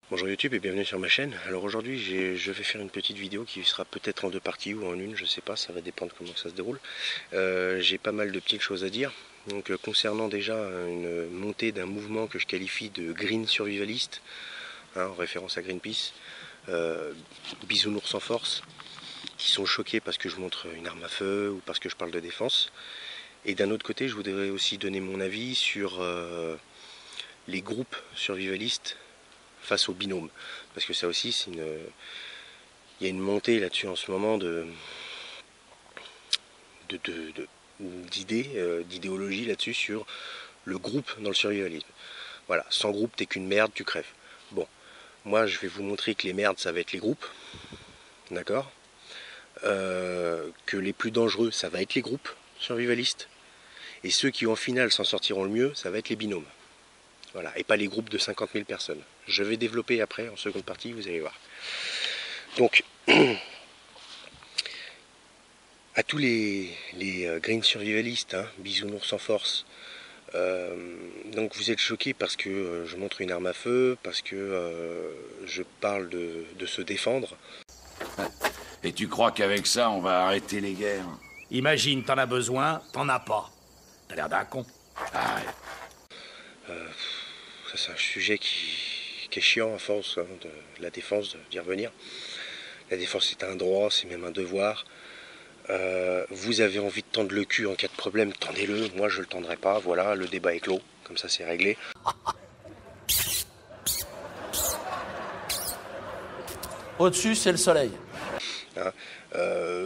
Bonjour YouTube et bienvenue sur ma chaîne. Alors aujourd'hui je vais faire une petite vidéo qui sera peut-être en deux parties ou en une, je sais pas, ça va dépendre comment ça se déroule. J'ai pas mal de petites choses à dire. Donc concernant déjà une montée d'un mouvement que je qualifie de green survivaliste, en référence à Greenpeace, bisounours sans force, qui sont choqués parce que je montre une arme à feu ou parce que je parle de défense. Et d'un autre côté je voudrais aussi donner mon avis sur les groupes survivalistes face aux binômes, parce que ça aussi c'est il y a une montée là-dessus en ce moment d'idéologie là-dessus sur le groupe dans le survivalisme. Voilà, sans groupe t'es qu'une merde, tu crèves. Bon, moi je vais vous montrer que les merdes ça va être les groupes, d'accord, que les plus dangereux ça va être les groupes survivalistes, et ceux qui en finale s'en sortiront le mieux ça va être les binômes. Voilà, et pas les groupes de 50 000 personnes. Je vais développer après en seconde partie, vous allez voir. Donc, à tous les green survivalistes, bisounours sans force, donc vous êtes choqués parce que je montre une arme à feu, parce que je parle de se défendre. Et tu crois qu'avec ça, on va arrêter les guerres? Imagine, t'en as besoin, t'en as pas. T'as l'air d'un con. Ah, Ça c'est un sujet qui est chiant à force de la défense, d'y revenir. La défense c'est un droit, c'est même un devoir. Vous avez envie de tendre le cul en cas de problème, tendez-le. Moi je le tendrai pas, voilà, le débat est clos, comme ça c'est réglé. Au-dessus, c'est le soleil.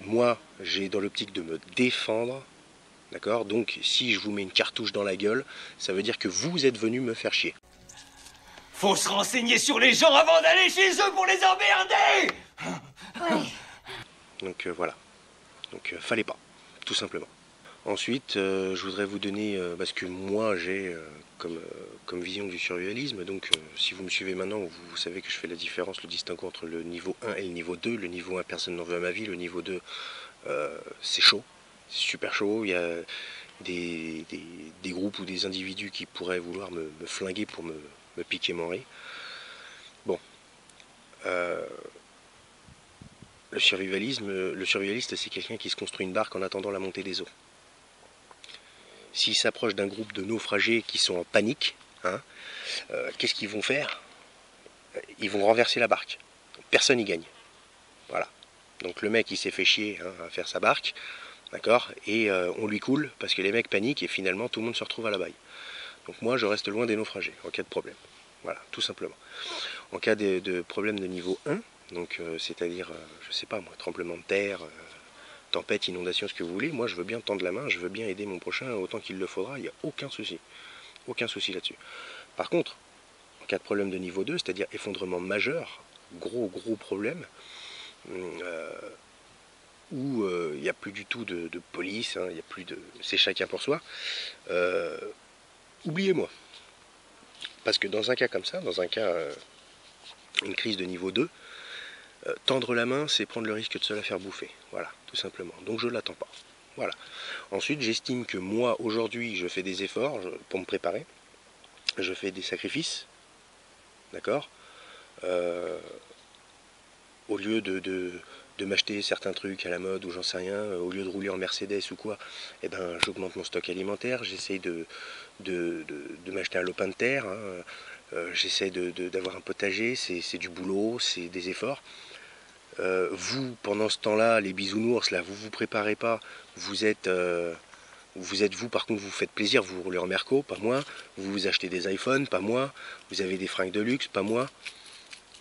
Moi j'ai dans l'optique de me défendre, d'accord. Donc si je vous mets une cartouche dans la gueule, ça veut dire que vous êtes venu me faire chier. Faut se renseigner sur les gens avant d'aller chez eux pour les emmerder. Ouais. Donc voilà. Donc fallait pas, tout simplement. Ensuite, je voudrais vous donner, parce que moi j'ai comme vision du survivalisme, donc si vous me suivez maintenant, vous savez que je fais la différence, le distinguo entre le niveau 1 et le niveau 2. Le niveau 1, personne n'en veut à ma vie. Le niveau 2, c'est chaud, c'est super chaud. Il y a des groupes ou des individus qui pourraient vouloir me flinguer pour me piquer mon riz. Bon. Le survivaliste, c'est quelqu'un qui se construit une barque en attendant la montée des eaux. S'ils s'approchent d'un groupe de naufragés qui sont en panique, qu'est-ce qu'ils vont faire? Ils vont renverser la barque. Personne n'y gagne. Voilà. Donc le mec, il s'est fait chier à faire sa barque, d'accord, et on lui coule parce que les mecs paniquent et finalement tout le monde se retrouve à la baille. Donc moi, je reste loin des naufragés en cas de problème. Voilà, tout simplement. En cas de problème de niveau 1, donc c'est-à-dire, je sais pas moi, tremblement de terre, tempête, inondation, ce que vous voulez, moi je veux bien tendre la main, je veux bien aider mon prochain autant qu'il le faudra, il n'y a aucun souci là-dessus. Par contre, en cas de problème de niveau 2, c'est-à-dire effondrement majeur, gros problème, où il n'y a plus du tout de police, il y a plus de, c'est chacun pour soi, oubliez-moi. Parce que dans un cas comme ça, dans un cas, une crise de niveau 2, tendre la main, c'est prendre le risque de se la faire bouffer. Voilà, tout simplement. Donc je ne l'attends pas. Voilà. Ensuite, j'estime que moi, aujourd'hui, je fais des efforts pour me préparer. Je fais des sacrifices. D'accord. Au lieu de m'acheter certains trucs à la mode ou j'en sais rien, au lieu de rouler en Mercedes ou quoi, eh ben, j'augmente mon stock alimentaire. J'essaye de m'acheter un lopin de terre. J'essaie d'avoir un potager. C'est du boulot, c'est des efforts. Vous, pendant ce temps-là, les bisounours, là, vous préparez pas, vous êtes vous, par contre, vous faites plaisir, vous roulez en Merco, pas moi, vous vous achetez des iPhones, pas moi, vous avez des fringues de luxe, pas moi.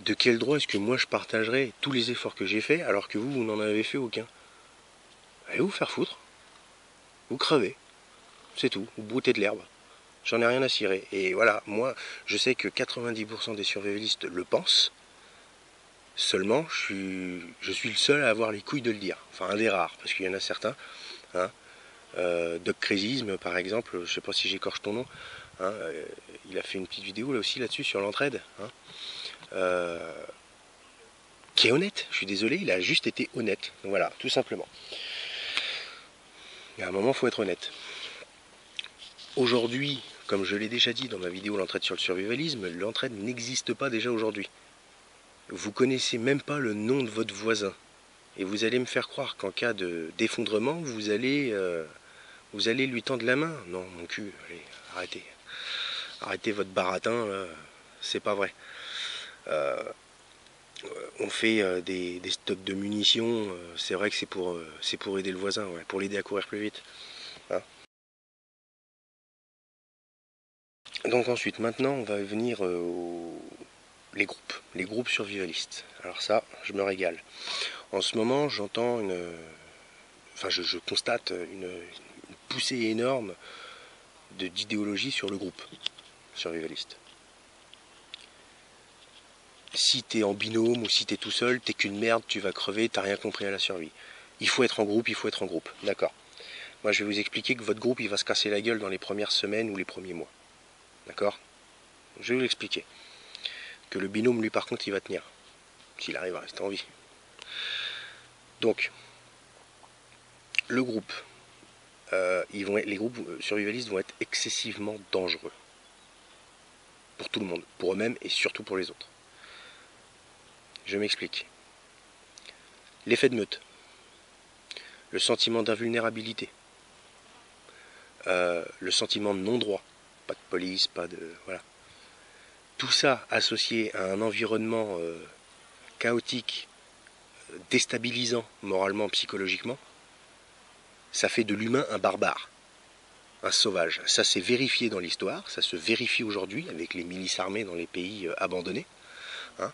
De quel droit est-ce que moi je partagerais tous les efforts que j'ai faits alors que vous n'en avez fait aucun? Allez vous faire foutre, vous crevez, c'est tout, vous broutez de l'herbe, j'en ai rien à cirer. Et voilà, moi, je sais que 90% des survivalistes le pensent. Seulement, je suis le seul à avoir les couilles de le dire. Enfin, un des rares, parce qu'il y en a certains. Doc Crésisme, par exemple, je sais pas si j'écorche ton nom. Il a fait une petite vidéo là aussi là-dessus sur l'entraide. Qui est honnête. Je suis désolé, il a juste été honnête. Donc voilà, tout simplement. Il y a un moment, il faut être honnête. Aujourd'hui, comme je l'ai déjà dit dans ma vidéo l'entraide sur le survivalisme, l'entraide n'existe pas déjà aujourd'hui. vous connaissez même pas le nom de votre voisin. Et vous allez me faire croire qu'en cas d'effondrement, vous allez lui tendre la main. Non, mon cul, allez, arrêtez. Arrêtez votre baratin, c'est pas vrai. On fait des stocks de munitions, c'est vrai que c'est pour aider le voisin, ouais, pour l'aider à courir plus vite. Hein. Donc ensuite, maintenant, on va venir les groupes survivalistes. Alors ça, je me régale. En ce moment, j'entends je constate une poussée énorme d'idéologie sur le groupe survivaliste. Si t'es en binôme ou si t'es tout seul, t'es qu'une merde, tu vas crever, t'as rien compris à la survie. Il faut être en groupe, d'accord. Moi je vais vous expliquer que votre groupe il va se casser la gueule dans les premières semaines ou les premiers mois. D'accord? Je vais vous l'expliquer. Que le binôme lui par contre il va tenir. S'il arrive à rester en vie. Donc, le groupe, les groupes survivalistes vont être excessivement dangereux. Pour tout le monde, pour eux-mêmes et surtout pour les autres. Je m'explique. L'effet de meute, le sentiment d'invulnérabilité, le sentiment de non-droit, pas de police, pas de... Voilà. Tout ça associé à un environnement chaotique, déstabilisant moralement, psychologiquement, ça fait de l'humain un barbare, un sauvage. Ça s'est vérifié dans l'histoire, ça se vérifie aujourd'hui avec les milices armées dans les pays abandonnés. Hein.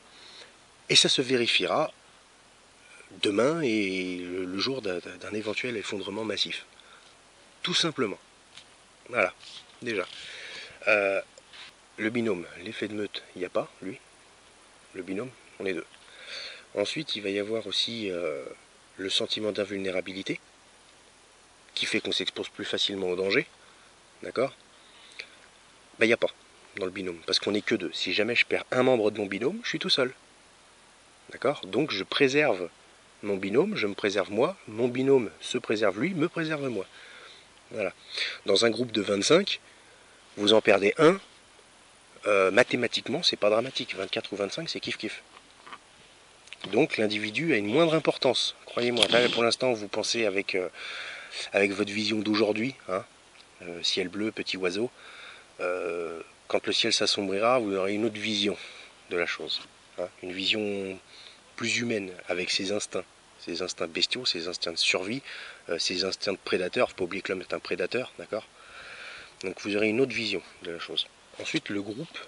Et ça se vérifiera demain et le jour d'un éventuel effondrement massif. Tout simplement. Voilà, déjà. Le binôme, l'effet de meute, il n'y a pas, lui. Le binôme, on est deux. Ensuite, il va y avoir aussi le sentiment d'invulnérabilité, qui fait qu'on s'expose plus facilement au danger. D'accord? Ben, il n'y a pas dans le binôme, parce qu'on n'est que deux. Si jamais je perds un membre de mon binôme, je suis tout seul. D'accord? Donc je préserve mon binôme, je me préserve moi, mon binôme se préserve lui, me préserve moi. Voilà. Dans un groupe de 25, vous en perdez un, mathématiquement, c'est pas dramatique. 24 ou 25, c'est kiff-kiff. Donc l'individu a une moindre importance, croyez-moi. Là, pour l'instant, vous pensez avec votre vision d'aujourd'hui, hein, ciel bleu, petit oiseau. Quand le ciel s'assombrira, vous aurez une autre vision de la chose. Hein, une vision plus humaine, avec ses instincts bestiaux, ses instincts de survie, ses instincts de prédateur. Faut pas oublier que l'homme est un prédateur, d'accord? Donc vous aurez une autre vision de la chose. Ensuite, le groupe,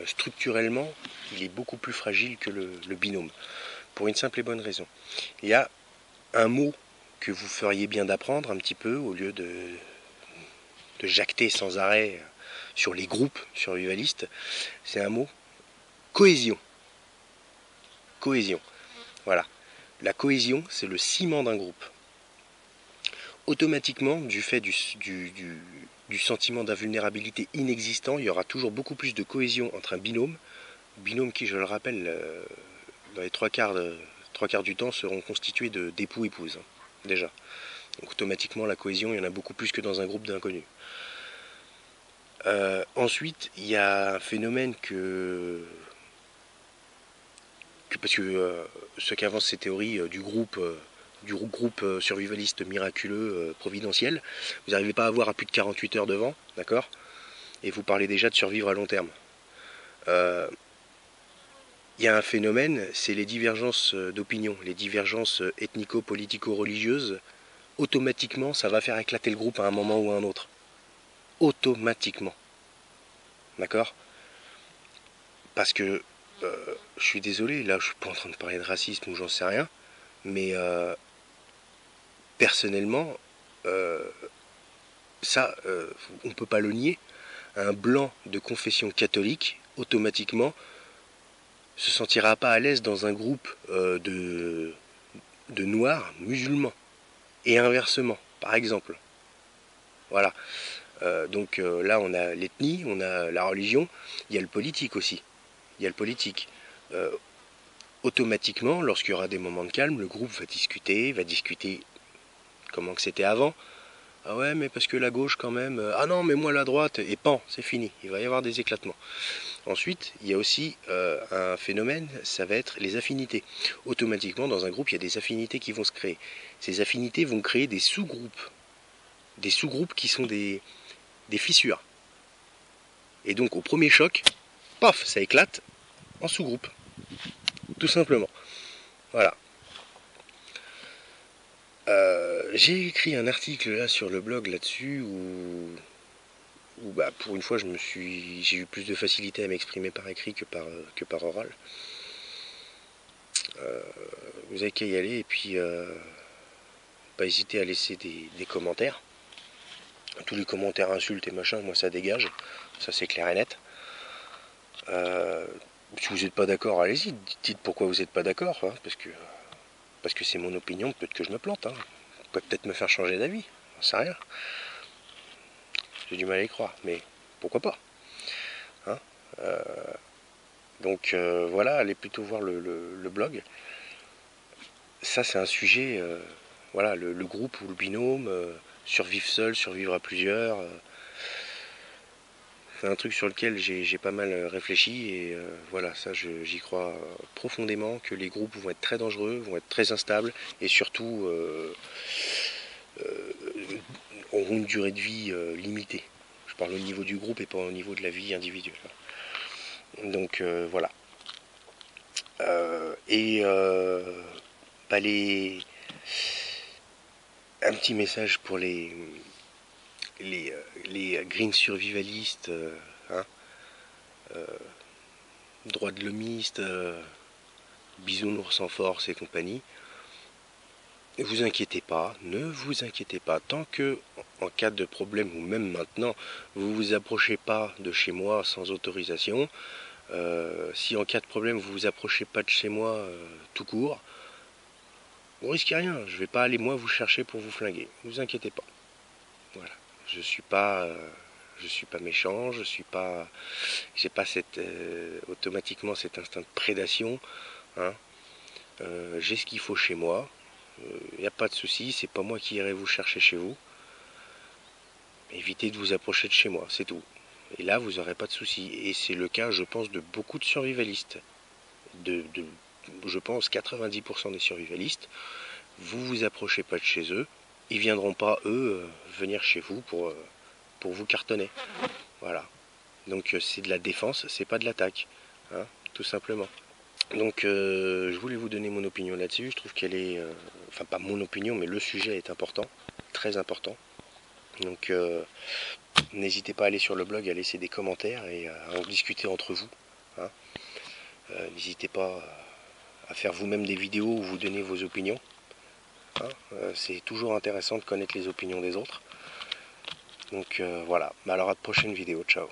structurellement, il est beaucoup plus fragile que le binôme, pour une simple et bonne raison. Il y a un mot que vous feriez bien d'apprendre un petit peu, au lieu de jacter sans arrêt sur les groupes survivalistes, c'est un mot, cohésion. Cohésion. Voilà. La cohésion, c'est le ciment d'un groupe. Automatiquement, du fait du sentiment d'invulnérabilité inexistant, il y aura toujours beaucoup plus de cohésion entre un binôme qui, je le rappelle, dans les trois quarts du temps, seront constitués d'époux-épouses, hein, déjà. Donc automatiquement, la cohésion, il y en a beaucoup plus que dans un groupe d'inconnus. Ensuite, il y a un phénomène parce que ceux qui avancent ces théories du groupe survivaliste miraculeux providentiel, vous n'arrivez pas à avoir à plus de 48 heures devant, d'accord? Et vous parlez déjà de survivre à long terme. Il y a un phénomène, c'est les divergences d'opinion, les divergences ethnico-politico-religieuses. Automatiquement, ça va faire éclater le groupe à un moment ou à un autre. Automatiquement. D'accord? Parce que, je suis désolé, là je suis pas en train de parler de racisme ou j'en sais rien, mais personnellement, on peut pas le nier, un blanc de confession catholique, automatiquement, se sentira pas à l'aise dans un groupe de noirs musulmans. Et inversement, par exemple. Voilà. Donc là, on a l'ethnie, on a la religion, il y a le politique aussi. Il y a le politique. Automatiquement, lorsqu'il y aura des moments de calme, le groupe va discuter comment que c'était avant. Ah ouais, mais parce que la gauche quand même, ah non, mais moi la droite, et pan, c'est fini, il va y avoir des éclatements. Ensuite, il y a aussi un phénomène, ça va être les affinités. Automatiquement, dans un groupe, il y a des affinités qui vont se créer. Ces affinités vont créer des sous-groupes. Des sous-groupes qui sont des fissures. Et donc, au premier choc, paf, ça éclate en sous-groupe. Tout simplement. Voilà. J'ai écrit un article là sur le blog là-dessus où bah, pour une fois j'ai eu plus de facilité à m'exprimer par écrit que par oral. Vous avez qu'à y aller et puis pas hésiter à laisser des commentaires. Tous les commentaires insultes et machin, moi ça dégage, ça c'est clair et net. Si vous n'êtes pas d'accord, allez-y, dites pourquoi vous n'êtes pas d'accord, hein, parce que c'est mon opinion, peut-être que je me plante, hein. Vous pouvez peut-être me faire changer d'avis, j'en sais rien. J'ai du mal à y croire, mais pourquoi pas, hein. Donc voilà, allez plutôt voir le blog. Ça c'est un sujet, voilà, le groupe ou le binôme, survivre seul, survivre à plusieurs. C'est un truc sur lequel j'ai pas mal réfléchi et voilà, ça j'y crois profondément que les groupes vont être très dangereux, vont être très instables et surtout auront une durée de vie limitée. Je parle au niveau du groupe et pas au niveau de la vie individuelle. Donc voilà. Bah, un petit message pour les green survivalistes, hein, droits de l'homiste, bisounours en force et compagnie. Ne vous inquiétez pas, tant que, en cas de problème, ou même maintenant, vous vous approchez pas de chez moi sans autorisation, si en cas de problème vous vous approchez pas de chez moi tout court, vous risquez rien, je vais pas aller moi vous chercher pour vous flinguer, ne vous inquiétez pas. Voilà, je suis pas méchant, j'ai pas automatiquement cet instinct de prédation, hein. J'ai ce qu'il faut chez moi. Il n'y a pas de souci, c'est pas moi qui irai vous chercher chez vous. Évitez de vous approcher de chez moi, c'est tout. Et là, vous n'aurez pas de souci. Et c'est le cas, je pense, de beaucoup de survivalistes. Je pense 90% des survivalistes. Vous vous approchez pas de chez eux. Ils viendront pas, eux, venir chez vous pour vous cartonner. Voilà. Donc c'est de la défense, c'est pas de l'attaque. Hein, tout simplement. Donc je voulais vous donner mon opinion là-dessus. Je trouve qu'elle est... enfin pas mon opinion, mais le sujet est important. Très important. Donc n'hésitez pas à aller sur le blog, à laisser des commentaires et à en discuter entre vous. Hein. N'hésitez pas à faire vous-même des vidéos où vous donnez vos opinions. Hein. C'est toujours intéressant de connaître les opinions des autres. Donc voilà. Alors à la prochaine vidéo. Ciao.